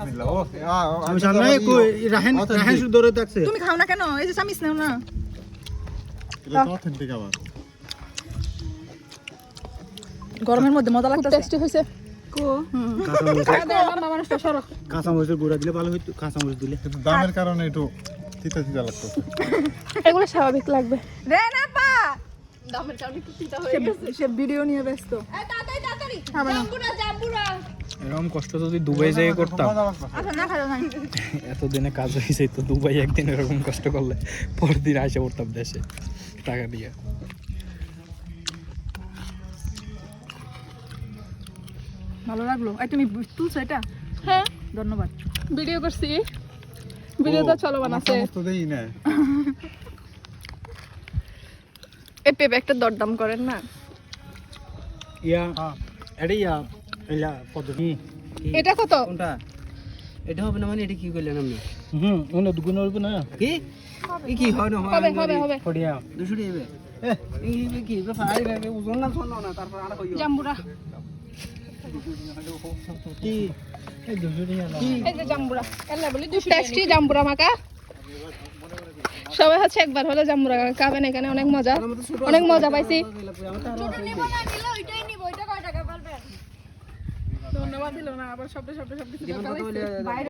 বিসমিল্লাহ ও আমি সামনে কই রাহেন রাহেন শুধু দৌড়ে থাকছে তুমি খাও না কেন এই যে চামিচ নাও না এটা তো অথেন্টিক আবার গরমের মধ্যে মজা লাগতেছে টেস্টি হইছে কো কাঁচা মরিচের গুঁড়া দিলে ভালো হইতো কাঁচা মরিচ দিলে কিন্তু দামের কারণে একটু তিতা তিতা লাগতেছে এগুলো স্বাভাবিক লাগবে রে না পা দামের কারণে একটু চিন্তা হয়ে গেছে সে ভিডিও নিয়ে ব্যস্ত তাড়াতাড়ি খাবে না। জাম্বুরা এরকম কষ্ট যদি দুবাই যেয়ে করতাম আচ্ছা না খাও না এতদিনে কাজ হয়েছে তো দুবাই একদিন এরকম কষ্ট করলে পরের দিন আসে পড়তাম দেশে টাকা দিয়ে ভালো লাগলো এই তুমি তুলছো এটা হ্যাঁ ধন্যবাদ ভিডিও করছি ভিডিওটা চলমান আছে তো দেই না এই পেঁপে একটা দরদাম করেন না ইয়া এটা ইয়া ইয়া পদ্ধতি এটা কত কোনটা এটা হবে না মানে এটা কি করলেন আপনি অন্য দুগুণ হইব না কি এই কি হয় না হয় হবে হবে হবে ফড়িয়া 200 টাকা এই কি ফাড়ি লাগে ওজন না শোনো না তারপর আর কইও জাম্বুরা কি এই দুজুরিয়া না এই যে জাম্বুরা এলা বলি টেস্টি জাম্বুরা মাকা সবাই হচ্ছে একবার হলো জাম্বুরা খাবেন এখানে অনেক মজা পাইছি ধন্যবাদ দিল না আবার সবকিছু